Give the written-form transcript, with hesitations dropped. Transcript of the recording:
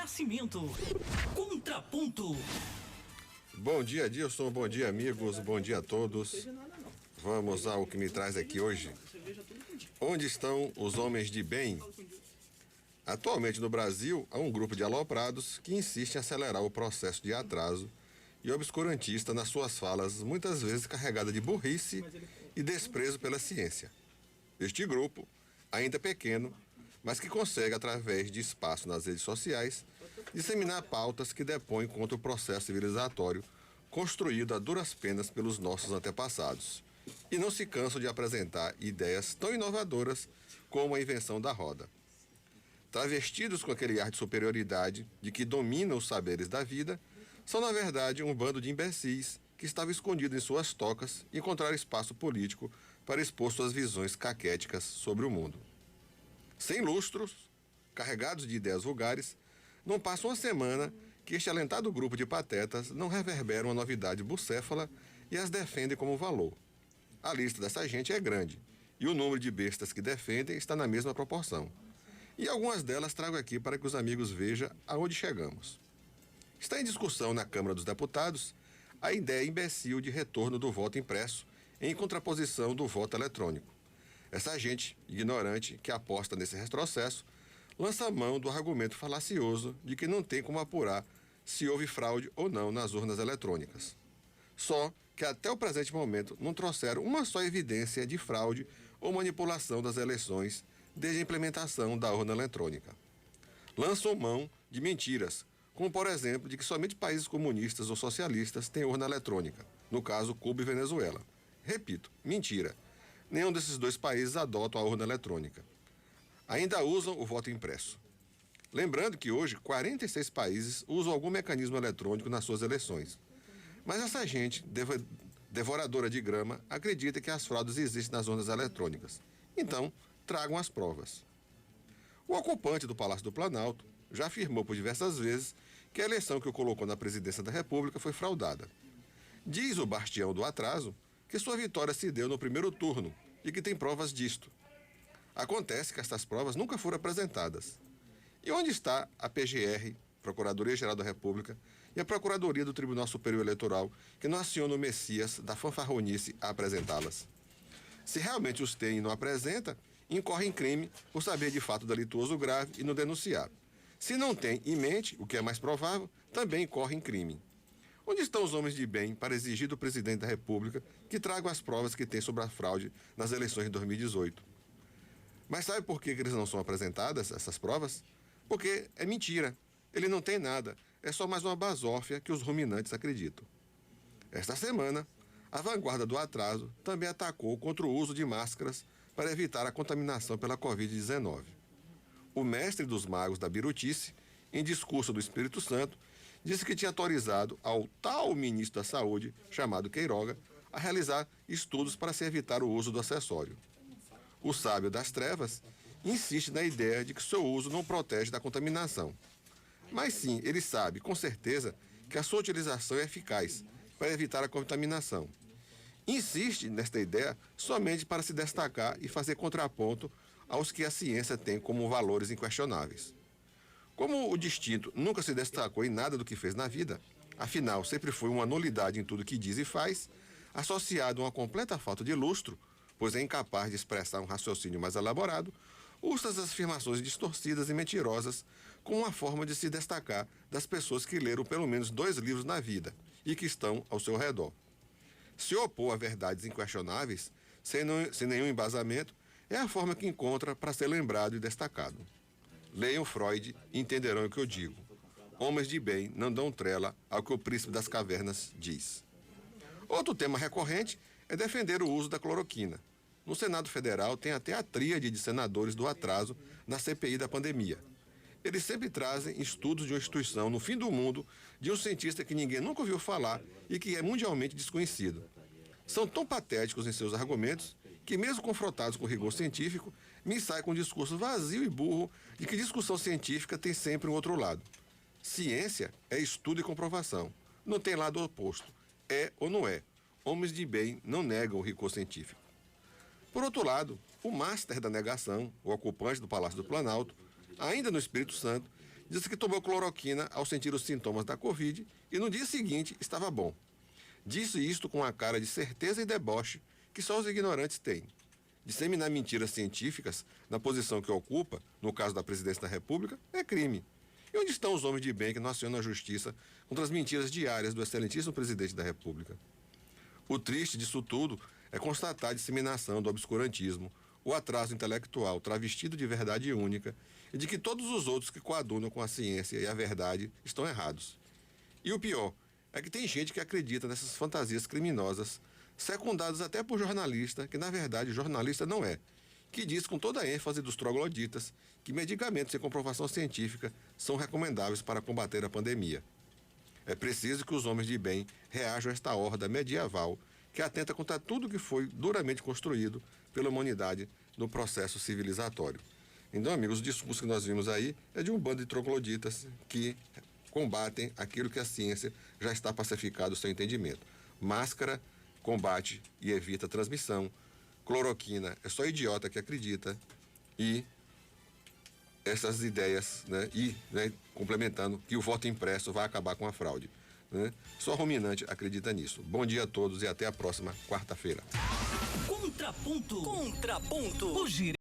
Nascimento. Contraponto. Bom dia, Dilson. Bom dia, amigos. Bom dia a todos. Vamos ao que me traz aqui hoje. Onde estão os homens de bem? Atualmente no Brasil, há um grupo de aloprados que insiste em acelerar o processo de atraso e obscurantista nas suas falas, muitas vezes carregada de burrice e desprezo pela ciência. Este grupo, ainda pequeno, mas que consegue, através de espaço nas redes sociais, disseminar pautas que depõem contra o processo civilizatório construído a duras penas pelos nossos antepassados. E não se cansam de apresentar ideias tão inovadoras como a invenção da roda. Travestidos com aquele ar de superioridade de que dominam os saberes da vida, são na verdade um bando de imbecis que estava escondido em suas tocas e encontraram espaço político para expor suas visões caquéticas sobre o mundo. Sem lustros, carregados de ideias vulgares, não passa uma semana que este alentado grupo de patetas não reverbera uma novidade bucéfala e as defende como valor. A lista dessa gente é grande e o número de bestas que defendem está na mesma proporção. E algumas delas trago aqui para que os amigos vejam aonde chegamos. Está em discussão na Câmara dos Deputados a ideia imbecil de retorno do voto impresso em contraposição do voto eletrônico. Essa gente ignorante que aposta nesse retrocesso lança mão do argumento falacioso de que não tem como apurar se houve fraude ou não nas urnas eletrônicas. Só que até o presente momento não trouxeram uma só evidência de fraude ou manipulação das eleições desde a implementação da urna eletrônica. Lançam mão de mentiras, como por exemplo de que somente países comunistas ou socialistas têm urna eletrônica, no caso Cuba e Venezuela. Repito, mentira. Nenhum desses dois países adotam a urna eletrônica. Ainda usam o voto impresso. Lembrando que hoje 46 países usam algum mecanismo eletrônico nas suas eleições. Mas essa gente, devoradora de grama, acredita que as fraudes existem nas urnas eletrônicas. Então, tragam as provas. O ocupante do Palácio do Planalto já afirmou por diversas vezes que a eleição que o colocou na presidência da República foi fraudada. Diz o bastião do atraso que sua vitória se deu no primeiro turno e que tem provas disto. Acontece que estas provas nunca foram apresentadas. E onde está a PGR, Procuradoria-Geral da República, e a Procuradoria do Tribunal Superior Eleitoral, que não aciona o Messias da fanfarronice a apresentá-las? Se realmente os tem e não apresenta, incorre em crime por saber de fato delituoso grave e não denunciar. Se não tem em mente, o que é mais provável, também incorre em crime. Onde estão os homens de bem para exigir do presidente da República que tragam as provas que tem sobre a fraude nas eleições de 2018? Mas sabe por que eles não são apresentadas, essas provas? Porque é mentira. Ele não tem nada. É só mais uma basófia que os ruminantes acreditam. Esta semana, a vanguarda do atraso também atacou contra o uso de máscaras para evitar a contaminação pela Covid-19. O mestre dos magos da birutice, em discurso do Espírito Santo, disse que tinha autorizado ao tal ministro da Saúde, chamado Queiroga, a realizar estudos para se evitar o uso do acessório. O sábio das trevas insiste na ideia de que seu uso não protege da contaminação. Mas sim, ele sabe, com certeza, que a sua utilização é eficaz para evitar a contaminação. Insiste nesta ideia somente para se destacar e fazer contraponto aos que a ciência tem como valores inquestionáveis. Como o distinto nunca se destacou em nada do que fez na vida, afinal sempre foi uma nulidade em tudo que diz e faz, associado a uma completa falta de lustro, pois é incapaz de expressar um raciocínio mais elaborado, usa as afirmações distorcidas e mentirosas como uma forma de se destacar das pessoas que leram pelo menos 2 livros na vida e que estão ao seu redor. Se opor a verdades inquestionáveis, sem nenhum embasamento, é a forma que encontra para ser lembrado e destacado. Leiam Freud e entenderão o que eu digo. Homens de bem não dão trela ao que o príncipe das cavernas diz. Outro tema recorrente é defender o uso da cloroquina. No Senado Federal tem até a tríade de senadores do atraso na CPI da pandemia. Eles sempre trazem estudos de uma instituição no fim do mundo, de um cientista que ninguém nunca ouviu falar e que é mundialmente desconhecido. São tão patéticos em seus argumentos que, mesmo confrontados com rigor científico, me saem com um discurso vazio e burro de que discussão científica tem sempre um outro lado. Ciência é estudo e comprovação. Não tem lado oposto. É ou não é. Homens de bem não negam o rigor científico. Por outro lado, o master da negação, o ocupante do Palácio do Planalto, ainda no Espírito Santo, disse que tomou cloroquina ao sentir os sintomas da Covid e no dia seguinte estava bom. Disse isto com uma cara de certeza e deboche que só os ignorantes têm. Disseminar mentiras científicas na posição que ocupa, no caso da presidência da República, é crime. E onde estão os homens de bem que não acionam a justiça contra as mentiras diárias do excelentíssimo presidente da República? O triste disso tudo é constatar a disseminação do obscurantismo, o atraso intelectual travestido de verdade única e de que todos os outros que coadunam com a ciência e a verdade estão errados. E o pior é que tem gente que acredita nessas fantasias criminosas, secundadas até por jornalista, que na verdade jornalista não é, que diz com toda a ênfase dos trogloditas que medicamentos sem comprovação científica são recomendáveis para combater a pandemia. É preciso que os homens de bem reajam a esta horda medieval que atenta contra tudo que foi duramente construído pela humanidade no processo civilizatório. Então, amigos, o discurso que nós vimos aí é de um bando de trogloditas que combatem aquilo que a ciência já está pacificado o seu entendimento. Máscara combate e evita a transmissão. Cloroquina é só idiota que acredita. E essas ideias, complementando que o voto impresso vai acabar com a fraude. Só ruminante acredita nisso. Bom dia a todos e até a próxima quarta-feira. Contraponto.